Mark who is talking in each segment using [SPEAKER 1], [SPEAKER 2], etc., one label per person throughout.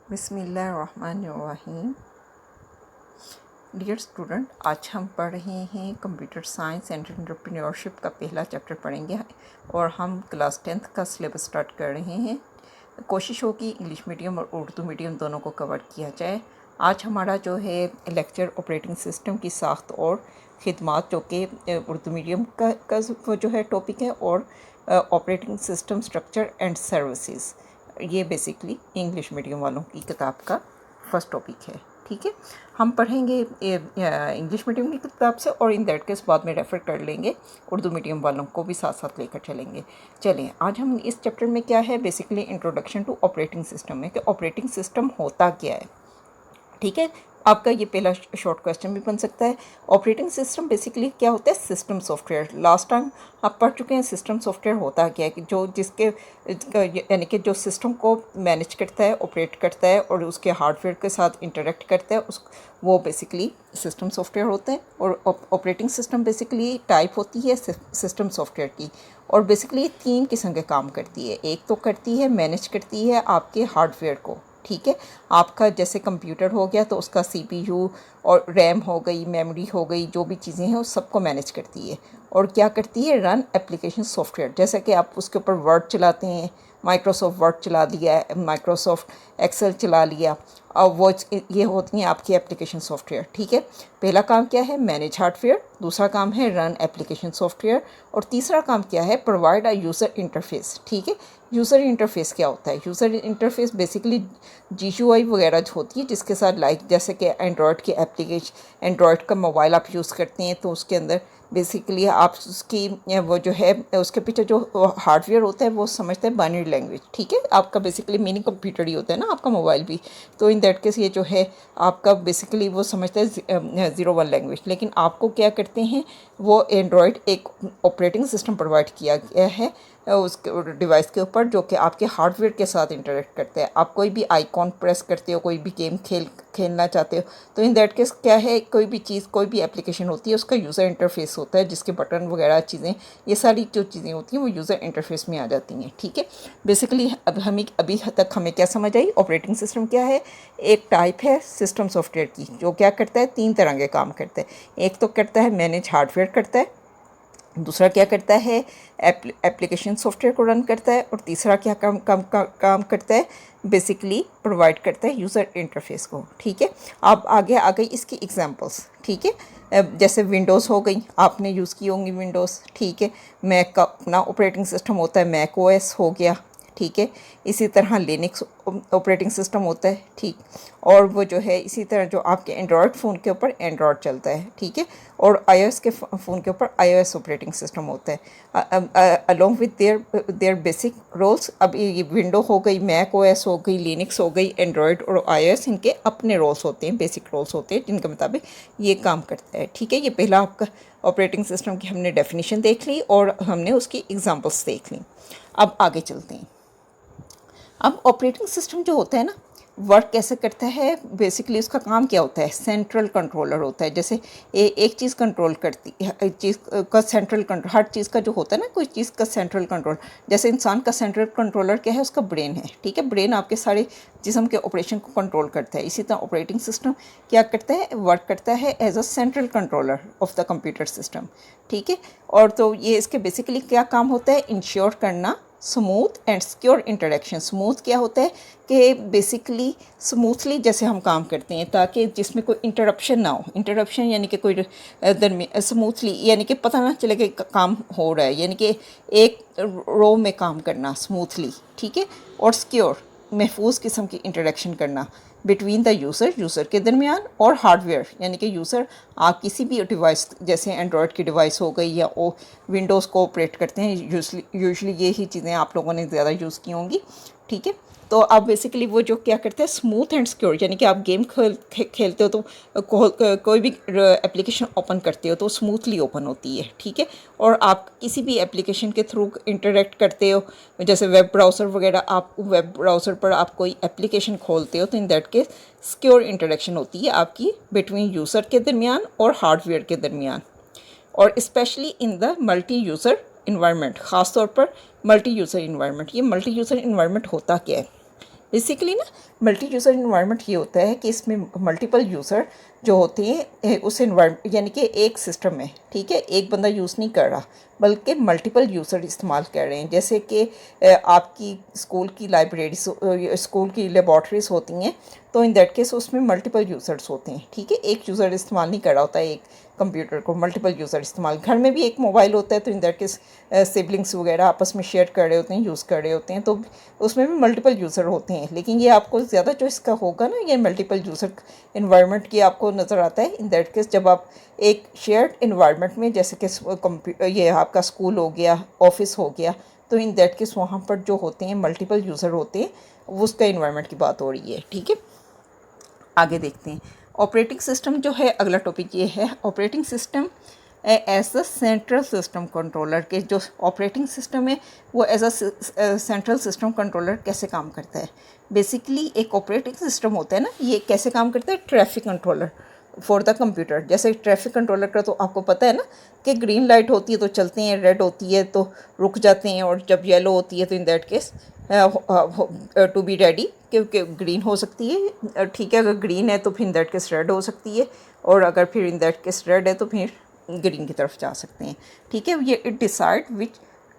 [SPEAKER 1] बिस्मिल्लाहिर्रहमानिर्रहीम। Dear student, आज हम पढ़ रहे हैं कंप्यूटर साइंस एंड एंटरप्रेन्योरशिप का पहला चैप्टर पढ़ेंगे और हम क्लास 10th का सिलेबस स्टार्ट कर रहे हैं। कोशिश होगी इंग्लिश मीडियम और उर्दू मीडियम दोनों को कवर किया जाए। आज हमारा जो है लेक्चर ऑपरेटिंग सिस्टम की साख्त और ख़िदमात, जो कि उर्दू मीडियम का जो है टॉपिक है, और operating system structure and services, ये बेसिकली इंग्लिश मीडियम वालों की किताब का फर्स्ट टॉपिक है। ठीक है, हम पढ़ेंगे इंग्लिश मीडियम की किताब से और इन दैट केस बाद में रेफ़र कर लेंगे, उर्दू मीडियम वालों को भी साथ साथ लेकर चलेंगे। चलें, आज हम इस चैप्टर में क्या है, basically introduction to operating system है कि ऑपरेटिंग सिस्टम होता क्या है। ठीक है, आपका ये पहला शॉर्ट क्वेश्चन भी बन सकता है। ऑपरेटिंग सिस्टम बेसिकली क्या होता है, सिस्टम सॉफ्टवेयर। लास्ट टाइम आप पढ़ चुके हैं सिस्टम सॉफ्टवेयर होता क्या है, कि जो जिसके यानी कि जो सिस्टम को मैनेज करता है, ऑपरेट करता है और उसके हार्डवेयर के साथ इंटरेक्ट करता है, उस वो बेसिकली सिस्टम सॉफ्टवेयर होते हैं। और ऑपरेटिंग सिस्टम बेसिकली टाइप होती है सिस्टम सॉफ्टवेयर की, और बेसिकली 3 किस्म के काम करती है। एक तो करती है, मैनेज करती है आपके हार्डवेयर को। ठीक है, आपका जैसे कंप्यूटर हो गया तो उसका सीपीयू और रैम हो गई, मेमोरी हो गई, जो भी चीज़ें हैं उस सबको मैनेज करती है। और क्या करती है, रन एप्लीकेशन सॉफ्टवेयर। जैसे कि आप उसके ऊपर वर्ड चलाते हैं, माइक्रोसॉफ्ट वर्ड चला दिया, माइक्रोसॉफ्ट एक्सेल चला लिया, और वो ये होती हैं आपकी एप्लीकेशन सॉफ्टवेयर। ठीक है, पहला काम क्या है, मैनेज हार्डवेयर। दूसरा काम है रन एप्लीकेशन सॉफ्टवेयर। और तीसरा काम क्या है, प्रोवाइड अ यूज़र इंटरफेस। ठीक है, यूज़र इंटरफेस क्या होता है, यूज़र इंटरफेस बेसिकली GUI वगैरह जो होती है, जिसके साथ जैसे कि एंड्रॉयड की एप्लीकेशन, एंड्रॉयड का मोबाइल आप यूज़ करते हैं तो उसके अंदर बेसिकली आप उसकी वो जो है उसके पीछे जो हार्डवेयर होता है वो समझते हैं बाइनरी लैंग्वेज। ठीक है, आपका बेसिकली मिनी कंप्यूटर ही होता है ना, आपका मोबाइल भी। तो इन दैट केस ये जो है आपका बेसिकली वो समझते हैं 01 लैंग्वेज। लेकिन आपको क्या करते हैं, वो एंड्रॉयड एक ऑपरेटिंग सिस्टम प्रोवाइड किया गया है उस डिवाइस के ऊपर, जो कि आपके हार्डवेयर के साथ इंटरेक्ट करते हैं। आप कोई भी आइकॉन प्रेस करते हो, कोई भी गेम खेलना चाहते हो, तो इन दैट केस क्या है, कोई भी चीज़, कोई भी एप्लीकेशन होती है, उसका यूज़र इंटरफेस होता है, जिसके बटन वगैरह चीज़ें, ये सारी जो चीज़ें होती हैं वो यूज़र इंटरफेस में आ जाती हैं। ठीक है, बेसिकली अब अभी तक हमें क्या समझ आई, ऑपरेटिंग सिस्टम क्या है, एक टाइप है सिस्टम सॉफ्टवेयर की, जो क्या करता है, 3 तरह के काम करता है। एक तो करता है मैनेज हार्डवेयर करता है, दूसरा क्या करता है, एप्लीकेशन सॉफ्टवेयर को रन करता है, और तीसरा क्या काम करता है, बेसिकली प्रोवाइड करता है यूज़र इंटरफेस को। ठीक है, अब आगे आ गई इसकी एग्जांपल्स। ठीक है, जैसे विंडोज़ हो गई, आपने यूज़ की होंगी विंडोज़। ठीक है, मैक का अपना ऑपरेटिंग सिस्टम होता है, मैक OS हो गया। ठीक है, इसी तरह लिनक्स ऑपरेटिंग सिस्टम होता है। ठीक, और वो जो है इसी तरह जो आपके एंड्रॉयड फ़ोन के ऊपर एंड्रॉयड चलता है। ठीक है, और iOS के फ़ोन के ऊपर iOS ऑपरेटिंग सिस्टम होता है, along with their basic roles. अब ये विंडो हो गई, मैक OS हो गई, लिनक्स हो गई, एंड्रॉयड और iOS, इनके अपने रोल्स होते हैं, बेसिक रोल्स होते हैं, जिनके मुताबिक ये काम करता है। ठीक है, ये पहला आपका ऑपरेटिंग सिस्टम की हमने डेफिनेशन देख ली और हमने उसकी एग्जांपल्स देख ली। अब आगे चलते हैं। अब ऑपरेटिंग सिस्टम जो होता है ना, वर्क कैसे करता है, बेसिकली उसका काम क्या होता है, सेंट्रल कंट्रोलर होता है। जैसे एक चीज़ कंट्रोल करती है, एक चीज़ का सेंट्रल कंट्रोल, हर चीज़ का जो होता है ना, कोई चीज़ का सेंट्रल कंट्रोल। जैसे इंसान का सेंट्रल कंट्रोलर क्या है, उसका ब्रेन है। ठीक है, ब्रेन आपके सारे जिस्म के ऑपरेशन को कंट्रोल करता है। इसी तरह ऑपरेटिंग सिस्टम क्या करता है, वर्क करता है as a central controller of the computer system. ठीक है, और तो ये इसके बेसिकली क्या काम होता है, इंश्योर करना smooth and secure interaction. Smooth क्या होता है कि बेसिकली स्मूथली जैसे हम काम करते हैं, ताकि जिसमें कोई इंटरप्शन ना हो। इंटरप्शन यानी कि कोई दरमियान, स्मूथली यानी कि पता ना चले कि काम हो रहा है, यानी कि एक रो में काम करना स्मूथली। ठीक है, और सिक्योर महफूज किस्म की इंटरेक्शन करना बिटवीन द यूज़र के दरमियान और हार्डवेयर, यानी कि यूज़र, आप किसी भी डिवाइस, जैसे एंड्रॉयड की डिवाइस हो गई या विंडोज़ को ऑपरेट करते हैं, यूजली यही चीज़ें आप लोगों ने ज़्यादा यूज़ की होंगी। ठीक है, तो आप बेसिकली वो जो क्या करते हैं, स्मूथ एंड सिक्योर, यानी कि आप गेम खेलते हो तो कोई भी एप्लीकेशन ओपन करते हो तो स्मूथली ओपन होती है। ठीक है, और आप किसी भी एप्लीकेशन के थ्रू इंटरेक्ट करते हो, जैसे वेब ब्राउज़र वगैरह, आप वेब ब्राउज़र पर आप कोई एप्लीकेशन खोलते हो तो in that case secure interaction होती है आपकी बिटवीन यूज़र के दरमियान और हार्डवेयर के दरमियान, और specially in the multi user environment, ख़ास तौर पर मल्टी यूज़र इन्वायरमेंट। ये मल्टी यूज़र इन्वायरमेंट होता क्या है, बेसिकली ना मल्टी यूज़र इन्वायरमेंट ये होता है कि इसमें मल्टीपल यूज़र जो होते हैं उस इन्वायरमेंट यानी कि एक सिस्टम में, ठीक है, एक बंदा यूज़ नहीं कर रहा बल्कि मल्टीपल यूज़र इस्तेमाल कर रहे हैं। जैसे कि आपकी स्कूल की लाइब्रेरीज, स्कूल की लेबॉर्ट्रीज होती हैं, तो इन दैट केस उसमें मल्टीपल यूज़र्स होते हैं, ठीक है। एक यूज़र इस्तेमाल नहीं कर रहा होता है एक कंप्यूटर को, मल्टीपल यूज़र इस्तेमाल। घर में भी एक मोबाइल होता है तो इन दैट केस सिबलिंग्स वगैरह आपस में शेयर कर रहे होते हैं, यूज़ कर रहे होते हैं, तो उसमें भी मल्टीपल यूज़र होते हैं। लेकिन ये आपको ज़्यादा जो इसका होगा ना, ये मल्टीपल यूज़र इन्वायरमेंट की आपको नज़र आता है इन दैट केस जब आप एक शेयर्ड इन्वायरमेंट में, जैसे कि ये आपका स्कूल हो गया, ऑफिस हो गया, तो इन दैट केस वहाँ पर जो होते हैं मल्टीपल यूज़र होते हैं, उसका इन्वायरमेंट की बात हो रही है, ठीक है। आगे देखते हैं ऑपरेटिंग सिस्टम जो है, अगला टॉपिक ये है operating system as a central system controller. के जो ऑपरेटिंग सिस्टम है वो as a central system controller कैसे काम करता है। बेसिकली एक ऑपरेटिंग सिस्टम होता है ना, ये कैसे काम करता है, traffic controller for the computer. जैसे ट्रैफिक कंट्रोलर का तो आपको पता है ना कि ग्रीन लाइट होती है तो चलते हैं, रेड होती है तो रुक जाते हैं, और जब येलो होती है तो in that case to be ready, क्योंकि ग्रीन हो सकती है, ठीक है। अगर ग्रीन है तो फिर इन दैट केस रेड हो सकती है, और अगर फिर इन दैट केस रेड है तो फिर ग्रीन की तरफ जा सकते हैं, ठीक है। ये it decide which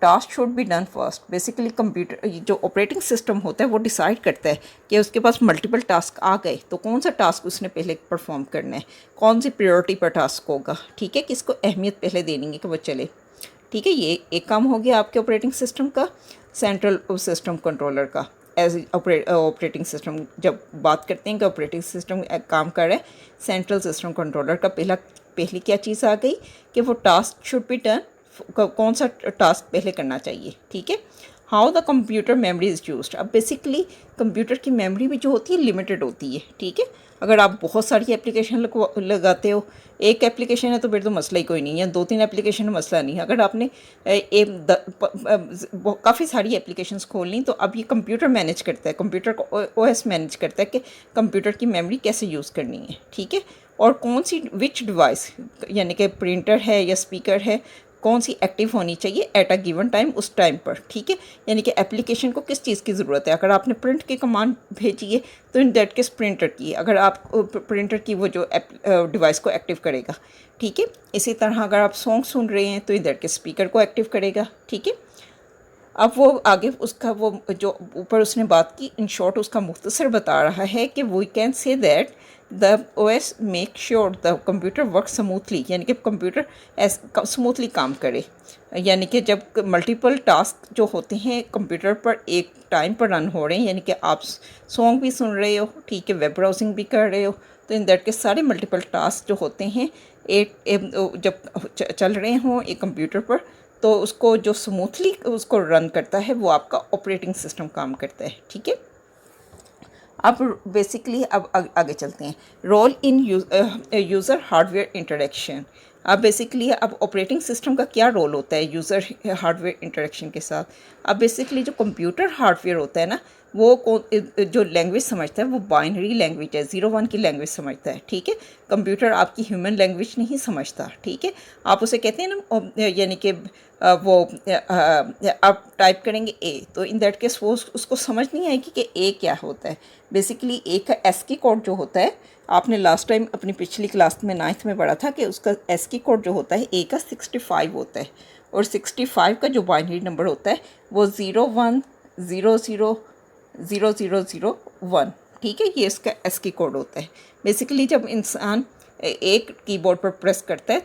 [SPEAKER 1] task should be done first. Basically computer जो ऑपरेटिंग सिस्टम होता है वो डिसाइड करता है कि उसके पास मल्टीपल टास्क आ गए तो कौन सा टास्क उसने पहले परफॉर्म करना है, कौन सी प्रायोरिटी पर टास्क होगा, ठीक है, किसको अहमियत पहले देनी है कि वो चले, ठीक है। ये एक काम हो गया आपके ऑपरेटिंग सिस्टम का, सेंट्रल सिस्टम कंट्रोलर का। एज ऑपरेटिंग सिस्टम जब बात करते हैं कि ऑपरेटिंग सिस्टम काम कर रहा है, सेंट्रल सिस्टम कंट्रोलर का पहली क्या चीज़ आ गई कि वो टास्क शुड बी डन, कौन सा टास्क पहले करना चाहिए, ठीक है। How the computer memory is used. अब बेसिकली कंप्यूटर की मेमोरी भी जो होती है लिमिटेड होती है, ठीक है। अगर आप बहुत सारी एप्लीकेशन लगाते हो, एक एप्लीकेशन है तो फिर तो मसला ही कोई नहीं है, 2-3 एप्लीकेशन मसला नहीं है। अगर आपने काफ़ी सारी एप्लीकेशंस खोलनी, तो अब ये कंप्यूटर मैनेज करता है, कंप्यूटर को ओएस मैनेज करता है कि कंप्यूटर की मेमोरी कैसे यूज़ करनी है, ठीक है। और कौन सी विच डिवाइस, यानी कि प्रिंटर है या स्पीकर है, कौन सी एक्टिव होनी चाहिए एट अ गिवन टाइम, उस टाइम पर, ठीक है। यानी कि एप्लीकेशन को किस चीज़ की ज़रूरत है। अगर आपने प्रिंट की कमांड भेजी है तो इन दैट केस प्रिंटर की, अगर आप प्रिंटर की वो जो डिवाइस को एक्टिव करेगा, ठीक है। इसी तरह अगर आप सॉन्ग सुन रहे हैं तो इन दैट केस स्पीकर को एक्टिव करेगा, ठीक है। अब वो आगे उसका वो जो ऊपर उसने बात की, इन शॉर्ट उसका मुख्तसर बता रहा है कि we can say that the OS make sure the computer work smoothly, यानी कि कंप्यूटर स्मूथली काम करे। यानी कि जब मल्टीपल टास्क जो होते हैं कंप्यूटर पर एक टाइम पर रन हो रहे हैं, यानी कि आप सॉन्ग भी सुन रहे हो, ठीक है, वेब ब्राउजिंग भी कर रहे हो, तो इन दैट के सारे मल्टीपल टास्क जो होते हैं जब चल रहे हों एक कंप्यूटर पर, तो उसको जो स्मूथली उसको रन करता है वो आपका ऑपरेटिंग सिस्टम काम करता है, ठीक है। अब बेसिकली अब आगे चलते हैं, role in user hardware interaction. अब बेसिकली अब ऑपरेटिंग सिस्टम का क्या रोल होता है यूज़र हार्डवेयर इंटरेक्शन के साथ। अब बेसिकली जो कंप्यूटर हार्डवेयर होता है ना, वो जो लैंग्वेज समझता है वो बाइनरी लैंग्वेज है, 0-1 की लैंग्वेज समझता है, ठीक है। कंप्यूटर आपकी ह्यूमन लैंग्वेज नहीं समझता, ठीक है। आप उसे कहते हैं ना, यानी कि वो आप टाइप करेंगे ए, तो इन दैट केस वो उसको समझ नहीं आएगी कि ए क्या होता है। बेसिकली ए का एस्की कोड जो होता है, आपने लास्ट टाइम अपनी पिछली क्लास में 9th में पढ़ा था कि उसका एस्की कोड जो होता है ए का 65 होता है, और 65 का जो बाइनरी नंबर होता है वो 01000001, ठीक है। ये इसका एस्की कोड होता है। बेसिकली जब इंसान एक कीबोर्ड पर प्रेस करता है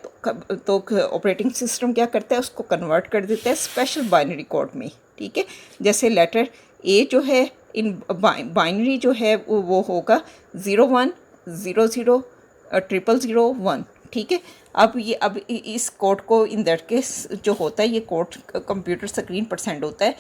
[SPEAKER 1] तो ऑपरेटिंग सिस्टम क्या करता है, उसको कन्वर्ट कर देता है स्पेशल बाइनरी कोड में, ठीक है। जैसे लेटर ए जो है इन बाइनरी जो है वो होगा 01000001, ठीक है। अब इस कोड को इन दैट केस जो होता है, ये कोड कंप्यूटर स्क्रीन पर सेंड होता है।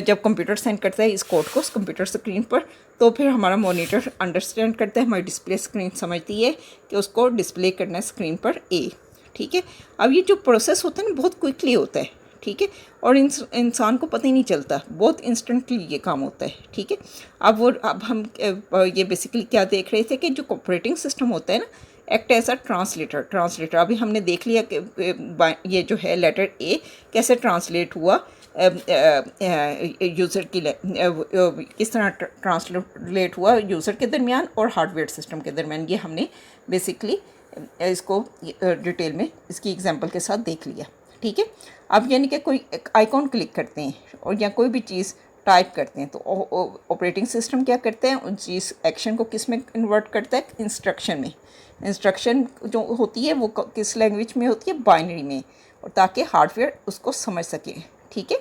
[SPEAKER 1] जब कंप्यूटर सेंड करता है इस कोड को कंप्यूटर स्क्रीन पर, तो फिर हमारा मॉनिटर अंडरस्टैंड करता है, हमारी डिस्प्ले स्क्रीन समझती है कि उसको डिस्प्ले करना है स्क्रीन पर ए, ठीक है। अब ये जो प्रोसेस होता है ना बहुत क्विकली होता है, ठीक है, और इंसान को पता ही नहीं चलता, बहुत इंस्टेंटली ये काम होता है, ठीक है। अब हम ये बेसिकली क्या देख रहे थे कि जो ऑपरेटिंग सिस्टम होता है ना, एक्ट एज अ ट्रांसलेटर। अभी हमने देख लिया कि ये जो है लेटर ए कैसे ट्रांसलेट हुआ यूज़र की किस तरह ट्रांसलेट हुआ यूज़र के दरमियान और हार्डवेयर सिस्टम के दरमियान, ये हमने बेसिकली इसको डिटेल में इसकी एग्जांपल के साथ देख लिया। ठीक है, अब यानी कि कोई एक आइकॉन क्लिक करते हैं और या कोई भी चीज़ टाइप करते हैं तो ऑपरेटिंग सिस्टम क्या करते हैं, उन चीज़ एक्शन को किस में कन्वर्ट करता है, इंस्ट्रक्शन में। इंस्ट्रक्शन जो होती है वो किस लैंग्वेज में होती है, बाइनरी में, और ताकि हार्डवेयर उसको समझ सके। ठीक है,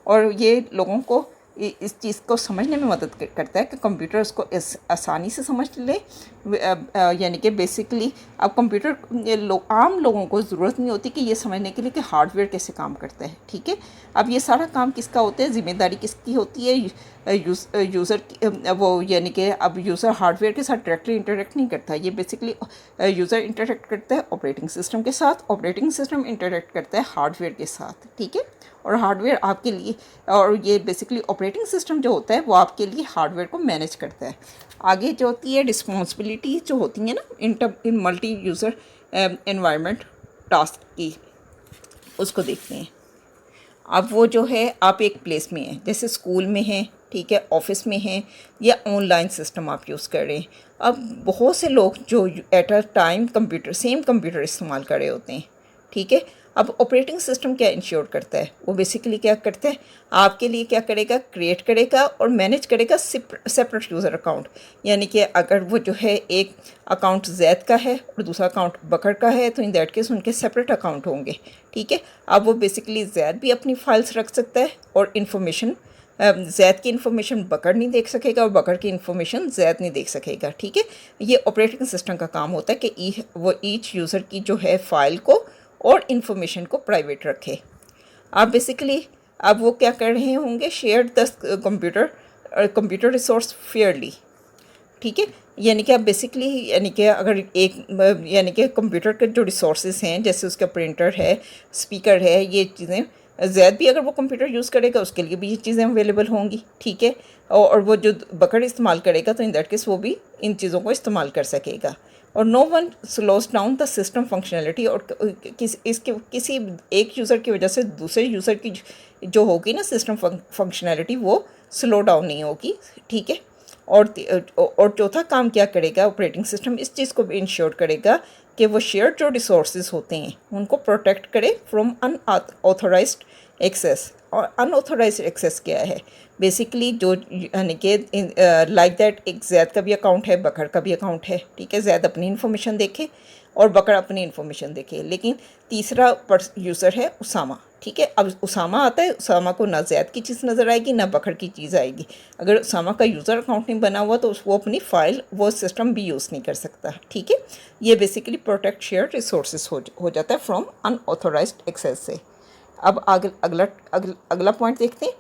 [SPEAKER 1] और ये लोगों को इस चीज़ को समझने में मदद करता है कि कंप्यूटर उसको आसानी से समझ ले। यानी कि बेसिकली अब कंप्यूटर आम लोगों को ज़रूरत नहीं होती कि ये समझने के लिए कि हार्डवेयर कैसे काम करता है। ठीक है, अब ये सारा काम किसका होता है, ज़िम्मेदारी किसकी होती है, यूज़र वो यानी कि अब यूज़र हार्डवेयर के साथ डायरेक्टली इंटरेक्ट नहीं करता, ये बेसिकली यूज़र इंटरेक्ट करता है ऑपरेटिंग सिस्टम के साथ, ऑपरेटिंग सिस्टम इंटरेक्ट करता है हार्डवेयर के साथ। ठीक है, और हार्डवेयर आपके लिए, और ये बेसिकली ऑपरेटिंग सिस्टम जो होता है वो आपके लिए हार्डवेयर को मैनेज करता है। आगे जो होती है रिस्पॉन्सिबिलिटी जो होती है ना इन मल्टी यूज़र एनवायरनमेंट टास्क की, उसको देखते हैं। अब वो जो है आप एक प्लेस में हैं, जैसे स्कूल में हैं, ठीक है, ऑफिस में हैं, या ऑनलाइन सिस्टम आप यूज़ कर रहे हैं। अब बहुत से लोग जो at a time same computer इस्तेमाल कर रहे होते हैं। ठीक है, अब ऑपरेटिंग सिस्टम क्या इंश्योर करता है, वो बेसिकली क्या करता है, आपके लिए क्या करेगा, क्रिएट करेगा और मैनेज करेगा सेपरेट यूज़र अकाउंट। यानी कि अगर वो जो है एक अकाउंट जैद का है और दूसरा अकाउंट बकर का है तो इन दैट केस उनके सेपरेट अकाउंट होंगे। ठीक है, अब वो बेसिकली जैद भी अपनी फाइल्स रख सकता है और इन्फॉर्मेशन जैद की इन्फॉर्मेशन बकर नहीं देख सकेगा और बकर की इन्फॉर्मेशन जैद नहीं देख सकेगा। ठीक है, ये ऑपरेटिंग सिस्टम का काम होता है कि वो ईच यूज़र की जो है फ़ाइल को और इन्फॉर्मेशन को प्राइवेट रखे। आप बेसिकली अब वो क्या कर रहे होंगे, share the computer resource Fairlie. ठीक है, यानी कि आप बेसिकली यानी कि अगर एक यानी कि कंप्यूटर के जो रिसोर्सेज हैं, जैसे उसका प्रिंटर है, स्पीकर है, ये चीज़ें जैद भी अगर वो कंप्यूटर यूज़ करेगा उसके लिए भी ये चीज़ें अवेलेबल होंगी। ठीक है, और वो जो बकर इस्तेमाल करेगा तो इन दैट केस वो भी इन चीज़ों को इस्तेमाल कर सकेगा। और no one slows down the system functionality, और किसी एक यूज़र की वजह से दूसरे यूज़र की जो होगी ना सिस्टम फंक्शनैलिटी वो स्लो डाउन नहीं होगी। ठीक है, और चौथा काम क्या करेगा, ऑपरेटिंग सिस्टम इस चीज़ को भी इंश्योर करेगा कि वो शेयर जो रिसोर्सेज होते हैं उनको प्रोटेक्ट करे फ्रॉम अनऑथोराइज्ड एक्सेस। और अनऑथोराइज्ड एक्सेस क्या है, बेसिकली जो यानी कि लाइक दैट एक जैद का भी अकाउंट है, बकर का भी अकाउंट है। ठीक है, जैद अपनी इन्फॉर्मेशन देखे और बकर अपनी इन्फॉर्मेशन देखे, लेकिन तीसरा यूज़र है उसामा। ठीक है, अब उसामा आता है, उसामा को ना जैद की चीज़ नज़र आएगी ना बकर की चीज़ आएगी। अगर उसामा का यूज़र अकाउंट नहीं बना हुआ तो वो अपनी फ़ाइल वो सिस्टम भी यूज़ नहीं कर सकता। ठीक है, ये बेसिकली प्रोटेक्ट शेयर रिसोर्सेज हो जाता है फ्रॉम अनऑथोराइज्ड एक्सेस से। अब अगला पॉइंट देखते हैं,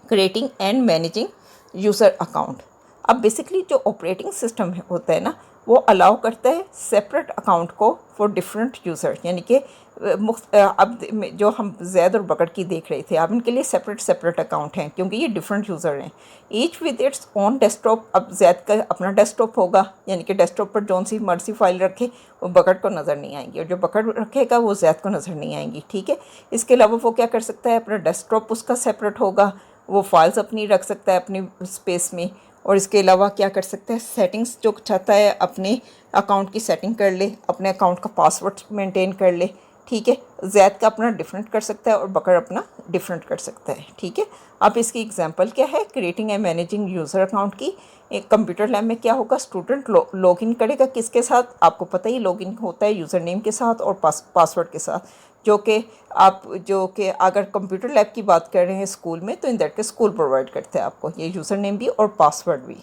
[SPEAKER 1] creating and managing user account. अब बेसिकली जो ऑपरेटिंग सिस्टम होता है ना वो अलाउ करता है सेपरेट अकाउंट को फॉर डिफरेंट यूज़र। यानी कि अब जो हम जैद और बकर की देख रहे थे, अब इनके लिए सेपरेट अकाउंट हैं क्योंकि ये डिफरेंट यूज़र हैं, each with its own desktop. अब जैद का अपना डेस्कटॉप होगा, यानी कि डेस्कटॉप पर जौन सी मर्जी फाइल रखे वो बकर को नज़र नहीं आएंगी और जो बकर रखेगा वो जैद को नज़र नहीं आएंगी। ठीक है, इसके अलावा वो क्या कर सकता है, अपना डेस्कटॉप उसका सेपरेट होगा, वो फाइल्स अपनी रख सकता है अपनी स्पेस में, और इसके अलावा क्या कर सकता है, सेटिंग्स जो चाहता है अपने अकाउंट की सेटिंग कर ले, अपने अकाउंट का पासवर्ड मेंटेन कर ले। ठीक है, जैद का अपना डिफरेंट कर सकता है और बकर अपना डिफरेंट कर सकता है। ठीक है, अब इसकी एग्जांपल क्या है, creating and managing user account की। एक कंप्यूटर लैब में क्या होगा, स्टूडेंट लॉगिन करेगा किसके साथ, आपको पता ही लॉगिन होता है यूज़र नेम के साथ और पासवर्ड के साथ, जो कि अगर कंप्यूटर लैब की बात कर रहे हैं स्कूल में तो इन दैट के स्कूल प्रोवाइड करते हैं आपको ये यूज़र नेम भी और पासवर्ड भी।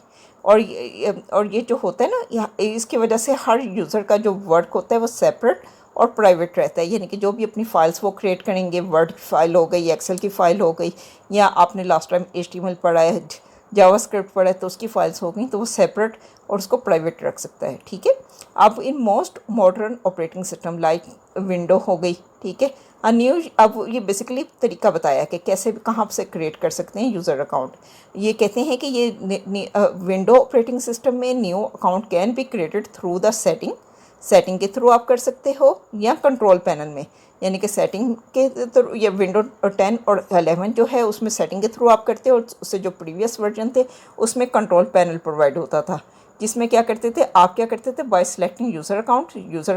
[SPEAKER 1] और ये जो होता है ना, इसकी वजह से हर यूज़र का जो वर्क होता है वो सेपरेट और प्राइवेट रहता है। यानी कि जो भी अपनी फाइल्स वो क्रिएट करेंगे, वर्ड की फ़ाइल हो गई, एक्सेल की फ़ाइल हो गई, या आपने लास्ट टाइम HTML पढ़ा है, जावास्क्रिप्ट पढ़ा है तो उसकी फाइल्स हो गई, तो वो सेपरेट और उसको प्राइवेट रख सकता है। ठीक है, अब in most modern operating system like window हो गई। ठीक है, अब ये बेसिकली तरीका बताया कि कैसे कहाँ से क्रिएट कर सकते हैं यूज़र अकाउंट। ये कहते हैं कि ये विंडो ऑपरेटिंग सिस्टम में new account can be created through the setting के थ्रू आप कर सकते हो, या कंट्रोल पैनल में, यानी कि सेटिंग के थ्रू, ये विंडो 10 और 11 जो है उसमें सेटिंग के थ्रू आप करते हो, और उससे जो प्रीवियस वर्जन थे उसमें कंट्रोल पैनल प्रोवाइड होता था, जिसमें क्या करते थे आप, क्या करते थे बाय सिलेक्टिंग यूज़र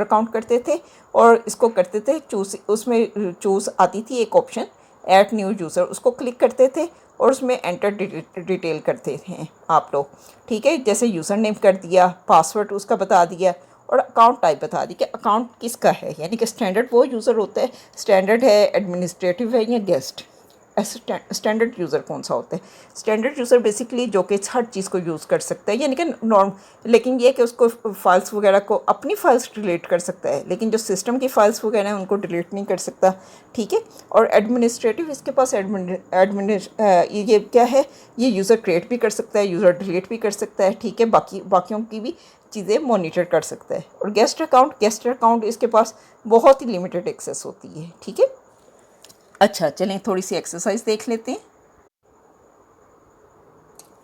[SPEAKER 1] अकाउंट करते थे और इसको करते थे चूज़, उसमें चूज़ आती थी एक ऑप्शन ऐड न्यू यूज़र, उसको क्लिक करते थे और उसमें एंटर डिटेल करते थे आप लोग, ठीक है। जैसे यूज़र नेम कर दिया, पासवर्ड उसका बता दिया और अकाउंट टाइप बता दी कि अकाउंट किसका है, यानी कि स्टैंडर्ड वो यूज़र होता है, स्टैंडर्ड है, एडमिनिस्ट्रेटिव है या गेस्ट। स्टैंडर्ड यूज़र कौन सा होता है? स्टैंडर्ड यूज़र बेसिकली जो कि हर चीज़ को यूज़ कर सकता है, यानी कि नॉर्म, लेकिन ये कि उसको फाइल्स वगैरह को, अपनी फाइल्स डिलीट कर सकता है, लेकिन जो सिस्टम की फाइल्स वगैरह हैं उनको डिलीट नहीं कर सकता, ठीक है। और एडमिनिस्ट्रेटिव, इसके पास ये क्या है, ये यूज़र क्रिएट भी कर सकता है, यूज़र डिलीट भी कर सकता है, ठीक है, बाकियों की भी चीज़ें मॉनिटर कर सकता है। और गेस्ट अकाउंट इसके पास बहुत ही लिमिटेड एक्सेस होती है, ठीक है। अच्छा, चलें थोड़ी सी एक्सरसाइज देख लेते हैं।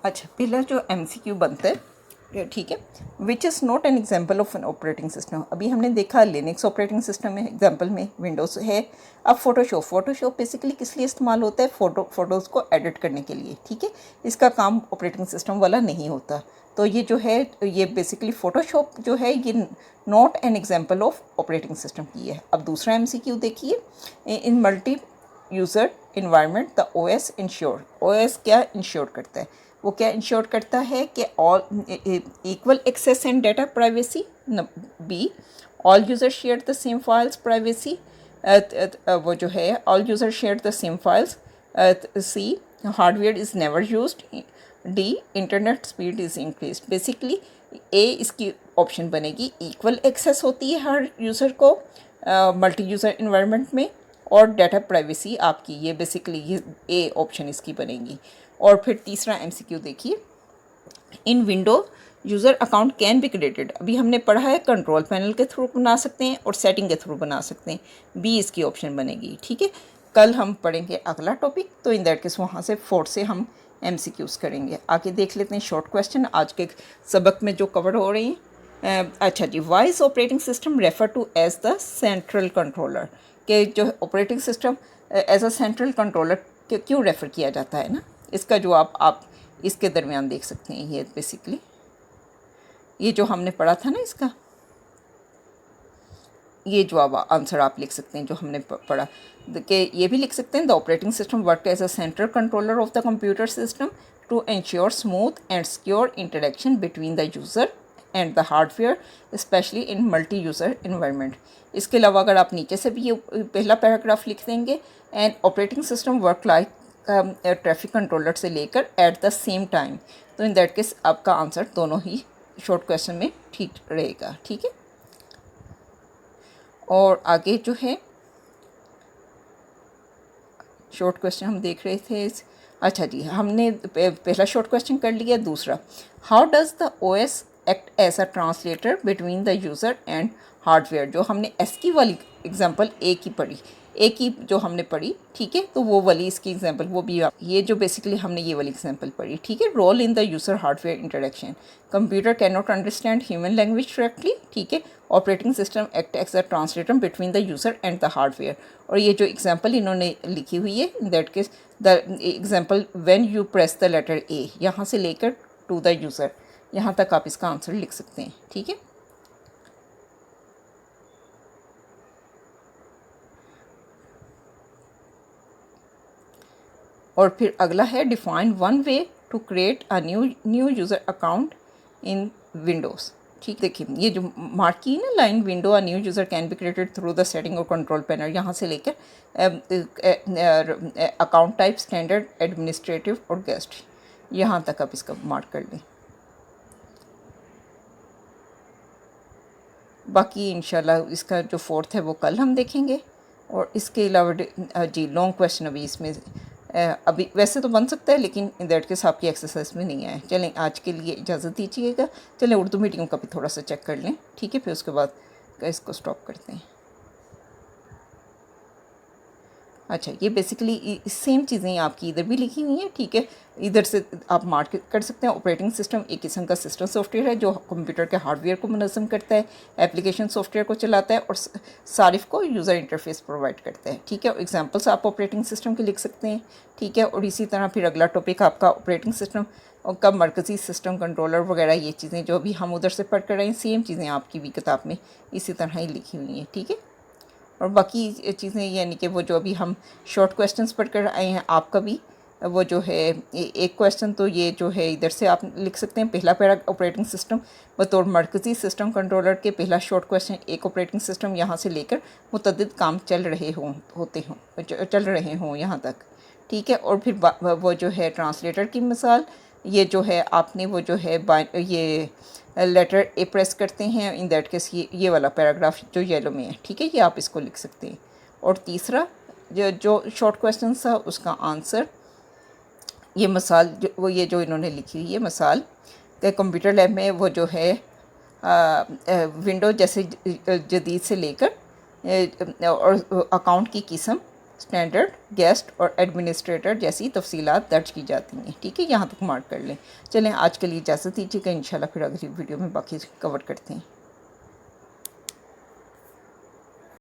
[SPEAKER 1] अच्छा, पहला जो MCQ बनता है, ठीक है, which is not an example of an operating system. अभी हमने देखा लिनक्स ऑपरेटिंग सिस्टम है, एग्जाम्पल में विंडोज़ है। अब फोटोशॉप बेसिकली किस लिए इस्तेमाल होता है? फ़ोटोज़ को एडिट करने के लिए, ठीक है। इसका काम ऑपरेटिंग सिस्टम वाला नहीं होता। तो ये जो है, ये बेसिकली फ़ोटोशॉप जो है ये not an example of operating system की है। अब दूसरा MCQ देखिए, in multi user environment the OS ensure, OS क्या इंश्योर करता है? वो क्या इंश्योर करता है कि all equal access and data privacy, B all user share the same files privacy, वो जो है all user share the same files, C hardware is never used, D internet speed is increase. Basically A इसकी option बनेगी, equal access होती है हर user को multi user environment में, और डाटा प्राइवेसी आपकी, ये बेसिकली ये A ऑप्शन इसकी बनेगी। और फिर तीसरा MCQ देखिए, इन window user account can be created. अभी हमने पढ़ा है कंट्रोल पैनल के थ्रू बना सकते हैं और सेटिंग के थ्रू बना सकते हैं, B इसकी ऑप्शन बनेगी, ठीक है। कल हम पढ़ेंगे अगला टॉपिक, तो इन दैट केस वहाँ से 4 से हम MCQs करेंगे। आगे देख लेते हैं शॉर्ट क्वेश्चन आज के सबक में जो कवर हो रही हैं। अच्छा जी, why is operating system refer to as the central controller, कि जो operating system as a central controller क्यों रेफ़र किया जाता है ना, इसका जवाब आप इसके दरमियान देख सकते हैं। ये बेसिकली ये जो हमने पढ़ा था ना, इसका ये जवाब आंसर आप लिख सकते हैं जो हमने पढ़ा, कि ये भी लिख सकते हैं, the operating system work as a central controller of the computer system to ensure smooth and secure interaction between the user and the hardware specially in multi user environment. इसके अलावा अगर आप नीचे से भी ये पहला पैराग्राफ लिख देंगे, and operating system work like traffic controller से लेकर एट द सेम टाइम, तो इन दैट केस आपका आंसर दोनों ही शॉर्ट क्वेश्चन में ठीक रहेगा, ठीक है। और आगे जो है शॉर्ट क्वेश्चन हम देख रहे थे, अच्छा जी, हमने पहला शॉर्ट क्वेश्चन कर लिया। दूसरा, how does the OS act as a translator between the user and hardware, जो हमने एस की वाली एग्जांपल ए की पढ़ी, ए की जो हमने पढ़ी, ठीक है, तो वो वाली इसकी एग्जांपल, वो भी ये जो बेसिकली हमने ये वाली एग्जांपल पढ़ी, ठीक है। Role in the user hardware interaction, computer can not understand human language directly, ठीक है। Operating system act as a translator between the user and the hardware. और ये जो एग्जांपल इन्होंने लिखी हुई है, in that case the example when you press the letter A, यहाँ से लेकर टू द यूज़र, यहाँ तक आप इसका आंसर लिख सकते हैं, ठीक है। और फिर अगला है, define one way to create a new user account in Windows, ठीक। देखिए ये जो मार्क की ना line, window a new user can be created through the setting और कंट्रोल पैनल, यहाँ से लेकर अकाउंट टाइप, स्टैंडर्ड, एडमिनिस्ट्रेटिव और गेस्ट, यहाँ तक आप इसका मार्क कर लें। बाकी इंशाल्लाह इसका जो फोर्थ है वो कल हम देखेंगे। और इसके अलावा जी लॉन्ग क्वेश्चन अभी इसमें अभी वैसे तो बन सकता है, लेकिन इन दैट केस आपकी एक्सरसाइज में नहीं आए। चलें आज के लिए इजाज़त दीजिएगा। चलें उर्दू मीडियम का भी थोड़ा सा चेक कर लें, ठीक है, फिर उसके बाद इसको स्टॉप करते हैं। अच्छा, ये बेसिकली सेम चीज़ें आपकी इधर भी लिखी हुई हैं, ठीक है। इधर से आप मार्क कर सकते हैं। ऑपरेटिंग सिस्टम एक किस्म का सिस्टम सॉफ्टवेयर है जो कंप्यूटर के हार्डवेयर को मुनज़्ज़म करता है, एप्लीकेशन सॉफ्टवेयर को चलाता है और सारिफ को यूज़र इंटरफेस प्रोवाइड करता है, ठीक है। एग्जांपल्स आप ऑपरेटिंग सिस्टम के लिख सकते हैं, ठीक है। और इसी तरह फिर अगला टॉपिक आपका ऑपरेटिंग सिस्टम का मरकज़ी सिस्टम कंट्रोलर वगैरह, ये चीज़ें जो भी हम उधर से पढ़ कर रहे हैं, सेम चीज़ें आपकी भी किताब में इसी तरह ही लिखी हुई हैं, ठीक है। और बाकी चीज़ें यानी कि वो जो अभी हम शॉर्ट क्वेश्चंस पढ़ कर आए हैं, आपका भी वो जो है एक क्वेश्चन तो ये जो है इधर से आप लिख सकते हैं। पहला पैरा ऑपरेटिंग सिस्टम बतौर मरकज़ी सिस्टम कंट्रोलर के पहला शॉर्ट क्वेश्चन, एक ऑपरेटिंग सिस्टम यहाँ से लेकर मुतअद्दिद काम चल रहे हों यहाँ तक, ठीक है। और फिर वो जो है ट्रांसलेटर की मिसाल, ये जो है आपने वो जो है ये लेटर ए प्रेस करते हैं, इन दैट केस ये वाला पैराग्राफ जो येलो में है, ठीक है, ये आप इसको लिख सकते हैं। और तीसरा जो शॉर्ट क्वेश्चन था उसका आंसर, ये मिसाल ये जो इन्होंने लिखी हुई है मिसाल कि कंप्यूटर लैब में वो जो है विंडो जैसे जदीद से लेकर और अकाउंट की किस्म, स्टैंडर्ड, गेस्ट और एडमिनिस्ट्रेटर जैसी तफसीलात दर्ज की जाती हैं, ठीक है। यहाँ तक मार्क कर लें। चलें, आज के लिए इजाज़त दीजिएगा। इंशाल्लाह फिर अगली वीडियो में बाकी कवर करते हैं।